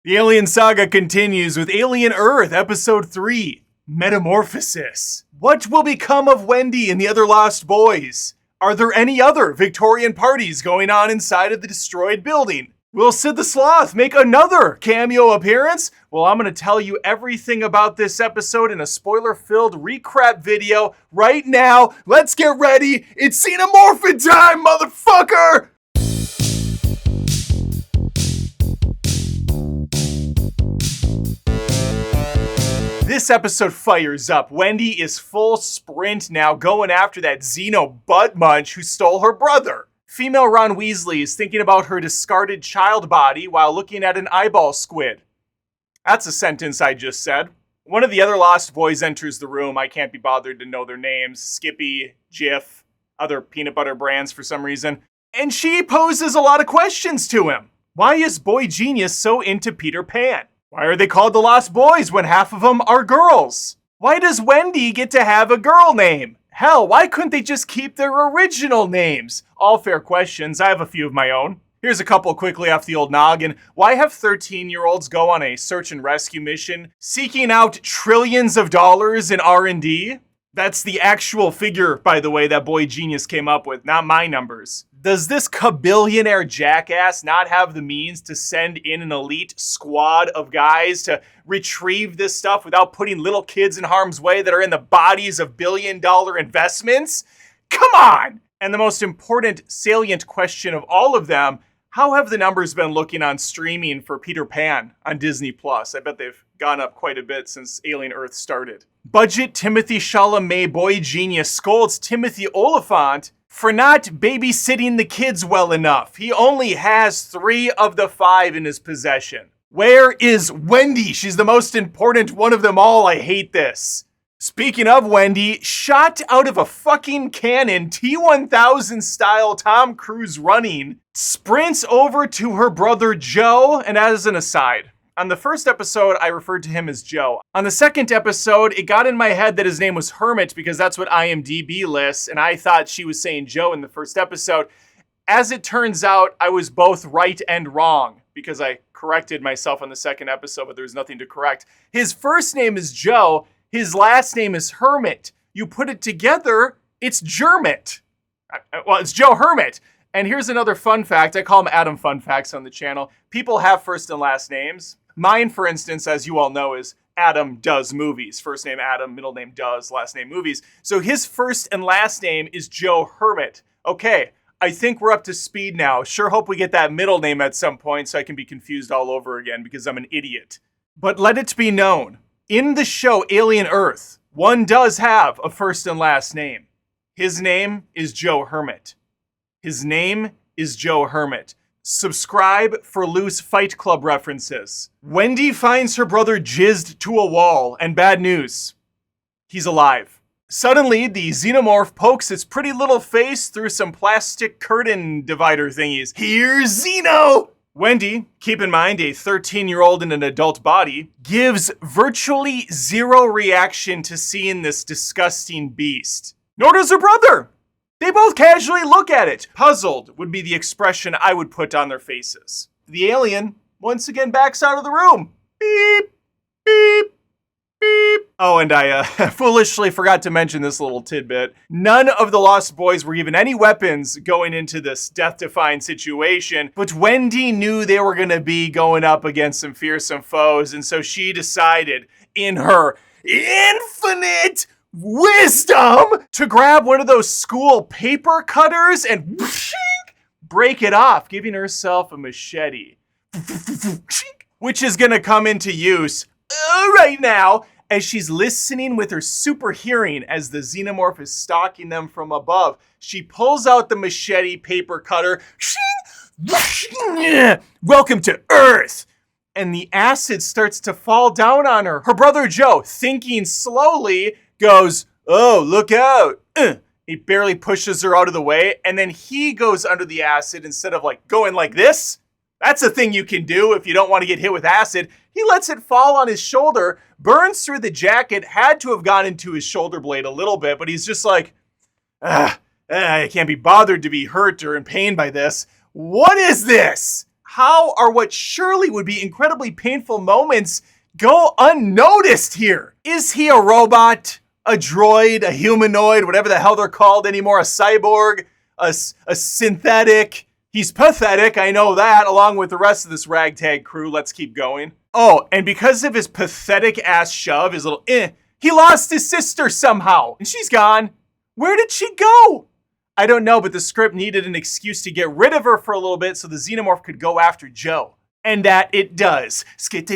The Alien Saga continues with Alien Earth, Episode 3, Metamorphosis. What will become of Wendy and the other Lost Boys? Are there any other Victorian parties going on inside of the destroyed building? Will Sid the Sloth make another cameo appearance? Well, I'm going to tell you everything about this episode in a spoiler-filled recap video right now. Let's get ready. It's Xenomorph time, motherfucker! This episode fires up. Wendy is full sprint now, going after that Xeno butt munch who stole her brother. Female Ron Weasley is thinking about her discarded child body while looking at an eyeball squid. That's a sentence I just said. One of the other Lost Boys enters the room. I can't be bothered to know their names. Skippy, Jif, other peanut butter brands for some reason. And she poses a lot of questions to him. Why is Boy Genius so into Peter Pan? Why are they called the Lost Boys when half of them are girls? Why does Wendy get to have a girl name? Hell, why couldn't they just keep their original names? All fair questions. I have a few of my own. Here's a couple quickly off the old noggin. Why have 13-year-olds go on a search and rescue mission seeking out trillions of dollars in R&D? That's the actual figure, by the way, that Boy Genius came up with, not my numbers. Does this kabillionaire jackass not have the means to send in an elite squad of guys to retrieve this stuff without putting little kids in harm's way that are in the bodies of billion-dollar investments? Come on! And the most important, salient question of all of them, how have the numbers been looking on streaming for Peter Pan on Disney+? I bet they've gone up quite a bit since Alien Earth started. Budget Timothy Chalamet Boy Genius scolds Timothy Oliphant for not babysitting the kids well enough. He only has 3 of the 5 in his possession. Where is Wendy? She's the most important one of them all. I hate this. Speaking of Wendy, shot out of a fucking cannon, T-1000 style Tom Cruise running, sprints over to her brother Joe, and as an aside, on the first episode, I referred to him as Joe. On the second episode, it got in my head that his name was Hermit because that's what IMDb lists, and I thought she was saying Joe in the first episode. As it turns out, I was both right and wrong because I corrected myself on the second episode, but there was nothing to correct. His first name is Joe. His last name is Hermit. You put it together, it's Germit. Well, it's Joe Hermit. And here's another fun fact. I call him Adam Fun Facts on the channel. People have first and last names. Mine, for instance, as you all know, is Adam Does Movies. First name Adam, middle name Does, last name Movies. So his first and last name is Joe Hermit. Okay, I think we're up to speed now. Sure hope we get that middle name at some point so I can be confused all over again because I'm an idiot. But let it be known, in the show Alien Earth, one does have a first and last name. His name is Joe Hermit. His name is Joe Hermit. Subscribe for loose Fight Club references. Wendy finds her brother jizzed to a wall, and bad news. He's alive. Suddenly, the Xenomorph pokes its pretty little face through some plastic curtain divider thingies. Here's Xeno! Wendy, keep in mind a 13-year-old in an adult body, gives virtually zero reaction to seeing this disgusting beast. Nor does her brother! They both casually look at it. Puzzled would be the expression I would put on their faces. The alien once again backs out of the room. Beep, beep, beep. Oh, and I foolishly forgot to mention this little tidbit. None of the Lost Boys were given any weapons going into this death-defying situation, but Wendy knew they were going to be going up against some fearsome foes, and so she decided, in her infinite wisdom, to grab one of those school paper cutters and break it off, giving herself a machete, which is going to come into use right now as she's listening with her super hearing as the Xenomorph is stalking them from above. She pulls out the machete paper cutter. Welcome to Earth. And the acid starts to fall down on her. Her brother Joe, thinking slowly, goes, oh, look out. He barely pushes her out of the way, and then he goes under the acid instead of like going like this. That's a thing you can do if you don't want to get hit with acid. He lets it fall on his shoulder, burns through the jacket, had to have gone into his shoulder blade a little bit, but he's just like, I can't be bothered to be hurt or in pain by this. What is this? How are what surely would be incredibly painful moments go unnoticed here? Is he a robot, a droid, a humanoid, whatever the hell they're called anymore, a cyborg, a synthetic? He's pathetic, I know that, along with the rest of this ragtag crew. Let's keep going. Oh, and because of his pathetic ass shove, his little he lost his sister somehow, and she's gone. Where did she go? I don't know, but the script needed an excuse to get rid of her for a little bit so the Xenomorph could go after Joe. And that it does. The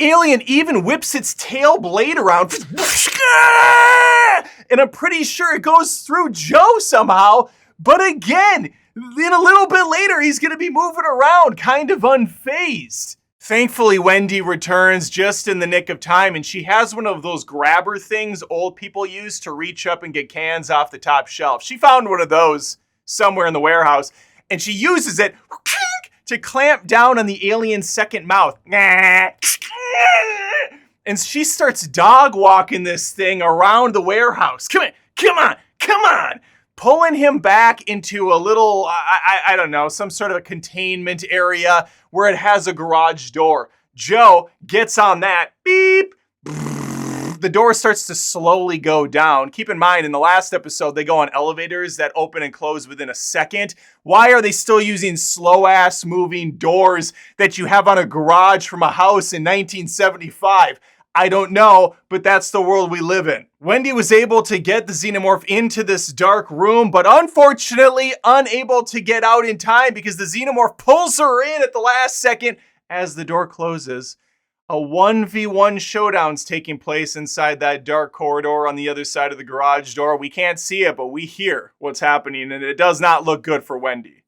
alien even whips its tail blade around. And I'm pretty sure it goes through Joe somehow. But again, then a little bit later, he's going to be moving around kind of unfazed. Thankfully, Wendy returns just in the nick of time, and she has one of those grabber things old people use to reach up and get cans off the top shelf. She found one of those somewhere in the warehouse, and she uses it to clamp down on the alien's second mouth. And she starts dog walking this thing around the warehouse. Come on. Pulling him back into a little, I don't know, some sort of a containment area where it has a garage door. Joe gets on that, beep, the door starts to slowly go down. Keep in mind, in the last episode, they go on elevators that open and close within a second. Why are they still using slow-ass moving doors that you have on a garage from a house in 1975? I don't know, but that's the world we live in. Wendy was able to get the Xenomorph into this dark room, but unfortunately unable to get out in time because the Xenomorph pulls her in at the last second as the door closes. A 1v1 showdown's taking place inside that dark corridor on the other side of the garage door. We can't see it, but we hear what's happening, and it does not look good for Wendy.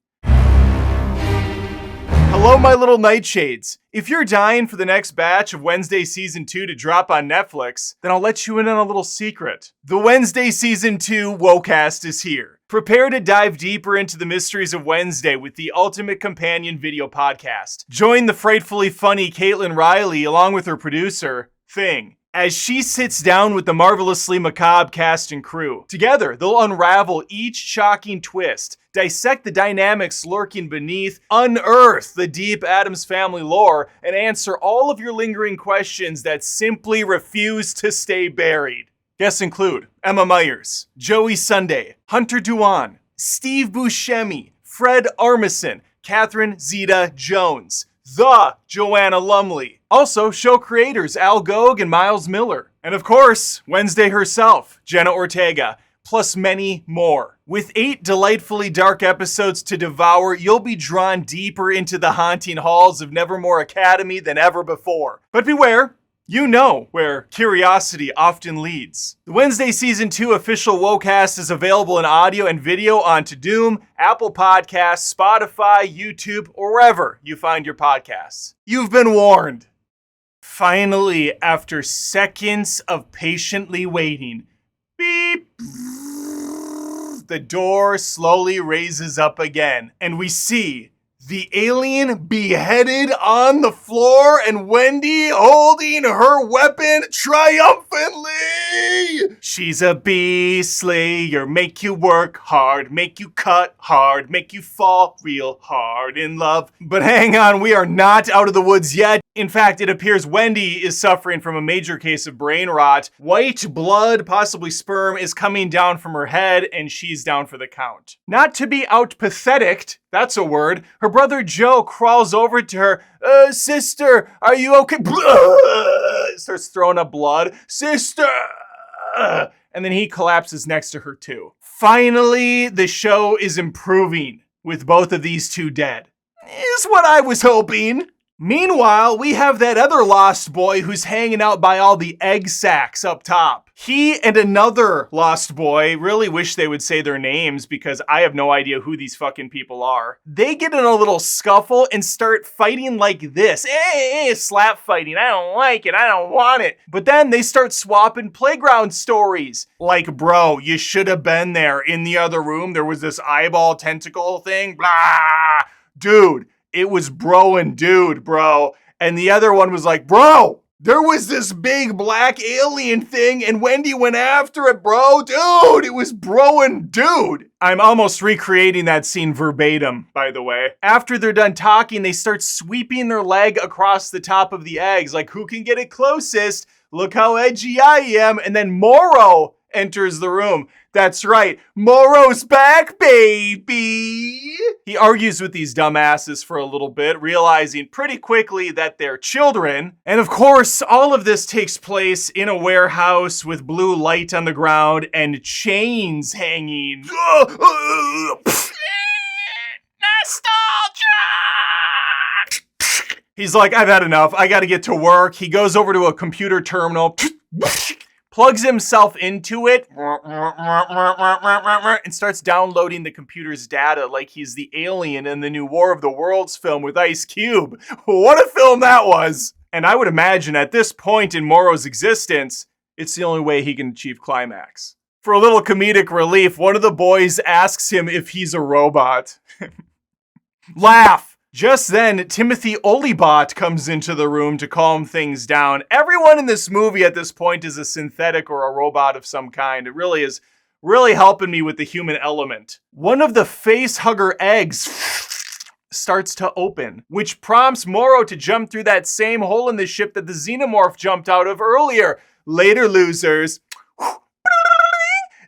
Hello, my little nightshades. If you're dying for the next batch of Wednesday Season 2 to drop on Netflix, then I'll let you in on a little secret. The Wednesday Season 2 Wocast is here. Prepare to dive deeper into the mysteries of Wednesday with the ultimate companion video podcast. Join the frightfully funny Caitlin Riley along with her producer, Thing, as she sits down with the marvelously macabre cast and crew. Together, they'll unravel each shocking twist, dissect the dynamics lurking beneath, unearth the deep Addams Family lore, and answer all of your lingering questions that simply refuse to stay buried. Guests include Emma Myers, Joey Sunday, Hunter Duan, Steve Buscemi, Fred Armisen, Catherine Zeta-Jones, the Joanna Lumley. Also, show creators Al Gogue and Miles Miller. And of course, Wednesday herself, Jenna Ortega, plus many more. With 8 delightfully dark episodes to devour, you'll be drawn deeper into the haunting halls of Nevermore Academy than ever before. But beware, you know where curiosity often leads. The Wednesday Season 2 official Wocast is available in audio and video on Tudum, Apple Podcasts, Spotify, YouTube, or wherever you find your podcasts. You've been warned. Finally, after seconds of patiently waiting, beep, the door slowly raises up again, and we see the alien beheaded on the floor and Wendy holding her weapon triumphantly. She's a beast slayer, make you work hard, make you cut hard, make you fall real hard in love. But hang on, we are not out of the woods yet. In fact, it appears Wendy is suffering from a major case of brain rot. White blood, possibly sperm, is coming down from her head, and she's down for the count. Not to be out pathetic, that's a word, her brother Joe crawls over to her. Sister, are you okay? Starts throwing up blood. Sister! And then he collapses next to her too. Finally, the show is improving with both of these two dead. Is what I was hoping. Meanwhile, we have that other lost boy who's hanging out by all the egg sacs up top. He and another lost boy, really wish they would say their names because I have no idea who these fucking people are. They get in a little scuffle and start fighting like this. Slap fighting. I don't like it. I don't want it. But then they start swapping playground stories. Like, bro, you should have been there. In the other room, there was this eyeball tentacle thing. Blah. Dude. It was bro and dude, bro. And the other one was like, bro, There was this big black alien thing and Wendy went after it, bro. Dude, it was bro and dude. I'm almost recreating that scene verbatim, by the way. After they're done talking, they start sweeping their leg across the top of the eggs. Like, who can get it closest? Look how edgy I am. And then Morrow enters the room. That's right, Morrow's back, baby! He argues with these dumbasses for a little bit, realizing pretty quickly that they're children. And of course, all of this takes place in a warehouse with blue light on the ground and chains hanging. Nostalgia! He's like, I've had enough, I gotta get to work. He goes over to a computer terminal, plugs himself into it, and starts downloading the computer's data like he's the alien in the new War of the Worlds film with Ice Cube. What a film that was! And I would imagine at this point in Morrow's existence, it's the only way he can achieve climax. For a little comedic relief, one of the boys asks him if he's a robot. Laugh! Just then, Timothy Olibot comes into the room to calm things down. Everyone in this movie at this point is a synthetic or a robot of some kind. It really is helping me with the human element. One of the face-hugger eggs starts to open, which prompts Morrow to jump through that same hole in the ship that the Xenomorph jumped out of earlier. Later, losers.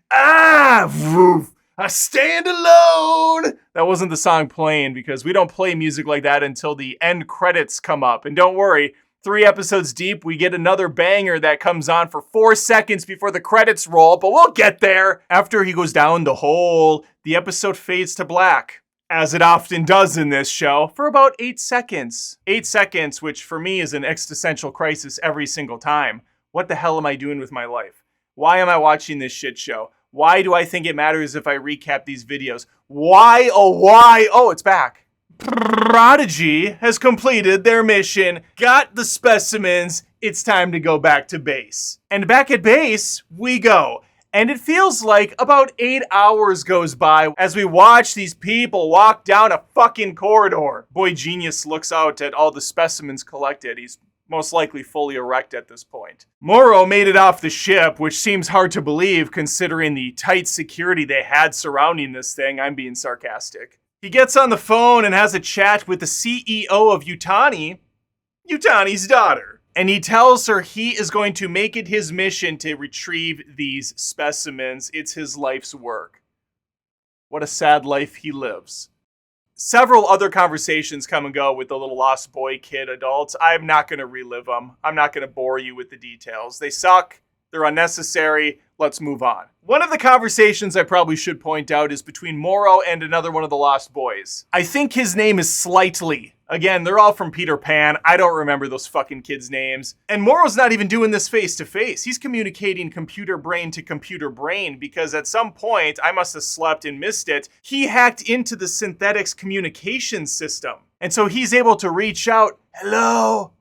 Woof. I stand alone. That wasn't the song playing because we don't play music like that until the end credits come up. And don't worry, 3 episodes deep, we get another banger that comes on for 4 seconds before the credits roll, but we'll get there. After he goes down the hole, the episode fades to black, as it often does in this show, for about 8 seconds. 8 seconds, which for me is an existential crisis every single time. What the hell am I doing with my life? Why am I watching this shit show? Why do I think it matters if I recap these videos? Why, oh why? Oh, it's back. Prodigy has completed their mission, got the specimens, it's time to go back to base. And back at base, we go. And it feels like about 8 hours goes by as we watch these people walk down a fucking corridor. Boy Genius looks out at all the specimens collected. He's most likely fully erect at this point. Morrow made it off the ship, which seems hard to believe considering the tight security they had surrounding this thing. I'm being sarcastic. He gets on the phone and has a chat with the CEO of Yutani's daughter. And he tells her he is going to make it his mission to retrieve these specimens. It's his life's work. What a sad life he lives. Several other conversations come and go with the little lost boy kid adults. I'm not going to relive them. I'm not going to bore you with the details. They suck. They're unnecessary. Let's move on. One of the conversations I probably should point out is between Morrow and another one of the lost boys. I think his name is Slightly. Again, they're all from Peter Pan. I don't remember those fucking kids' names. And Morrow's not even doing this face to face. He's communicating computer brain to computer brain because at some point, I must have slept and missed it, he hacked into the synthetics communication system. And so he's able to reach out, hello,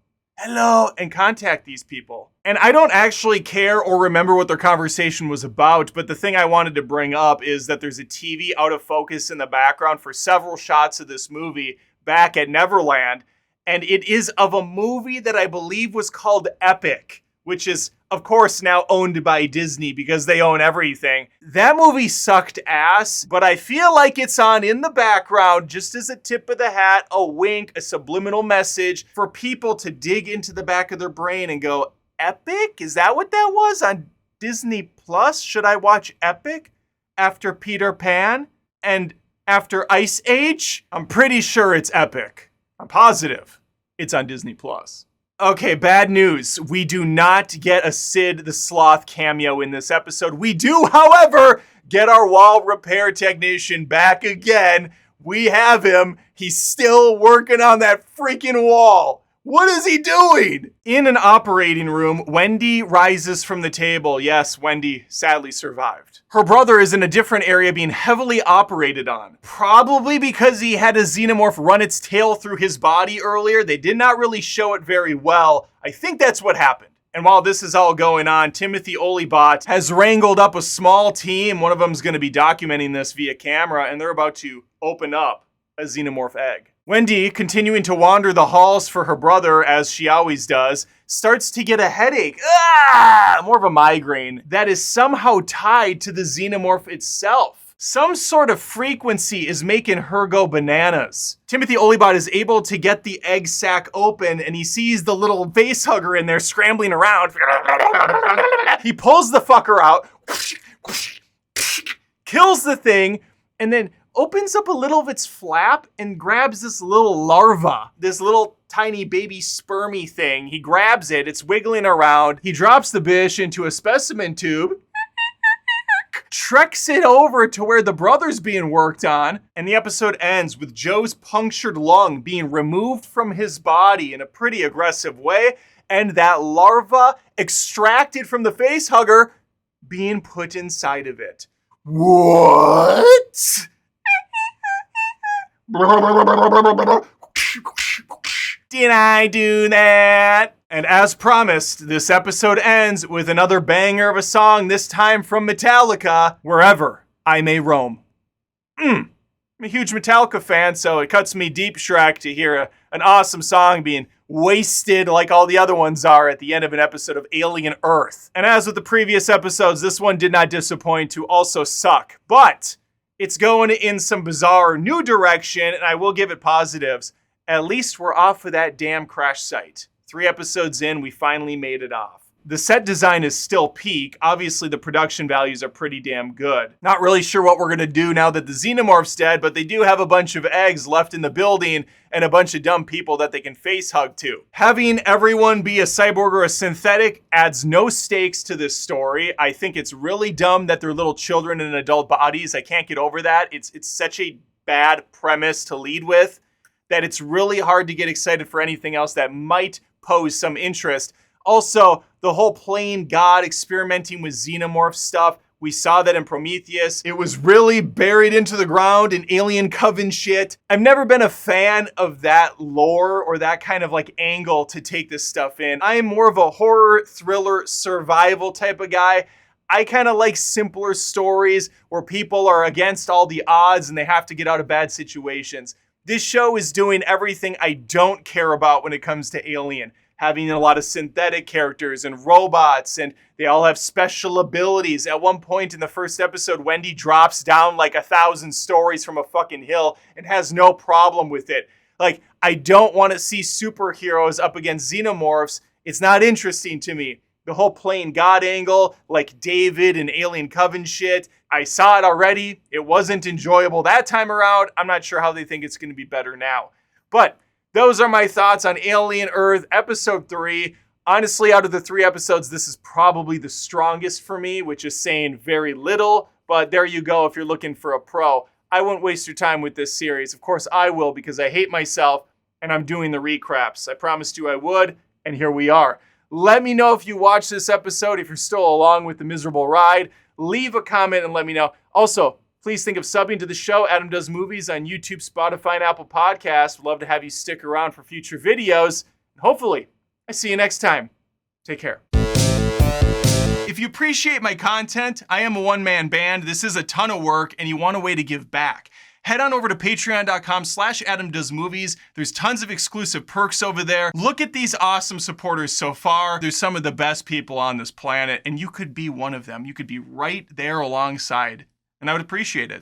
and contact these people. And I don't actually care or remember what their conversation was about, but the thing I wanted to bring up is that there's a TV out of focus in the background for several shots of this movie back at Neverland, and it is of a movie that I believe was called Epic, which is, of course, now owned by Disney because they own everything. That movie sucked ass, but I feel like it's on in the background just as a tip of the hat, a wink, a subliminal message for people to dig into the back of their brain and go, Epic? Is that what that was on Disney Plus? Should I watch Epic after Peter Pan? And after Ice Age? I'm pretty sure it's Epic. I'm positive it's on Disney Plus. Okay, bad news. We do not get a Sid the Sloth cameo in this episode. We do, however, get our wall repair technician back again. We have him. He's still working on that freaking wall. What is he doing? In an operating room, Wendy rises from the table. Yes, Wendy sadly survived. Her brother is in a different area being heavily operated on. Probably because he had a xenomorph run its tail through his body earlier. They did not really show it very well. I think that's what happened. And while this is all going on, Timothy Olibot has wrangled up a small team. One of them is going to be documenting this via camera, and they're about to open up a xenomorph egg. Wendy, continuing to wander the halls for her brother, as she always does, starts to get a headache, more of a migraine, that is somehow tied to the Xenomorph itself. Some sort of frequency is making her go bananas. Timothy Olibot is able to get the egg sac open, and he sees the little face hugger in there scrambling around. He pulls the fucker out, kills the thing, and then opens up a little of its flap and grabs this little larva, this little tiny baby spermy thing. He grabs it, it's wiggling around. He drops the bish into a specimen tube, treks it over to where the brother's being worked on, and the episode ends with Joe's punctured lung being removed from his body in a pretty aggressive way, and that larva extracted from the face hugger being put inside of it. What? Did I do that? And as promised, this episode ends with another banger of a song, this time from Metallica, Wherever I May Roam. I'm a huge Metallica fan, so it cuts me deep, Shrek, to hear an awesome song being wasted like all the other ones are at the end of an episode of Alien Earth. And as with the previous episodes, this one did not disappoint to also suck. But it's going in some bizarre new direction, and I will give it positives. At least we're off of that damn crash site. 3 episodes in, we finally made it off. The set design is still peak. Obviously, the production values are pretty damn good. Not really sure what we're going to do now that the Xenomorph's dead, but they do have a bunch of eggs left in the building and a bunch of dumb people that they can face hug to. Having everyone be a cyborg or a synthetic adds no stakes to this story. I think it's really dumb that they're little children in adult bodies. I can't get over that. It's such a bad premise to lead with that it's really hard to get excited for anything else that might pose some interest. Also, the whole playing God experimenting with Xenomorph stuff, we saw that in Prometheus. It was really buried into the ground in Alien Coven shit. I've never been a fan of that lore or that kind of like angle to take this stuff in. I am more of a horror, thriller, survival type of guy. I kind of like simpler stories where people are against all the odds and they have to get out of bad situations. This show is doing everything I don't care about when it comes to Alien. Having a lot of synthetic characters and robots, and they all have special abilities. At one point in the first episode, Wendy drops down like 1,000 stories from a fucking hill and has no problem with it. Like, I don't want to see superheroes up against Xenomorphs. It's not interesting to me. The whole playing God angle, like David and Alien Coven shit, I saw it already. It wasn't enjoyable that time around. I'm not sure how they think it's going to be better now. But those are my thoughts on Alien Earth Episode 3. Honestly, out of the 3 episodes, this is probably the strongest for me, which is saying very little. But there you go if you're looking for a pro. I won't waste your time with this series. Of course, I will because I hate myself and I'm doing the recraps. I promised you I would, and here we are. Let me know if you watched this episode, if you're still along with the miserable ride. Leave a comment and let me know. Also, please think of subbing to the show, Adam Does Movies, on YouTube, Spotify, and Apple Podcasts. We'd love to have you stick around for future videos. And hopefully, I see you next time. Take care. If you appreciate my content, I am a one-man band. This is a ton of work, and you want a way to give back. Head on over to patreon.com/AdamDoesMovies. There's tons of exclusive perks over there. Look at these awesome supporters so far. There's some of the best people on this planet, and you could be one of them. You could be right there alongside, and I would appreciate it.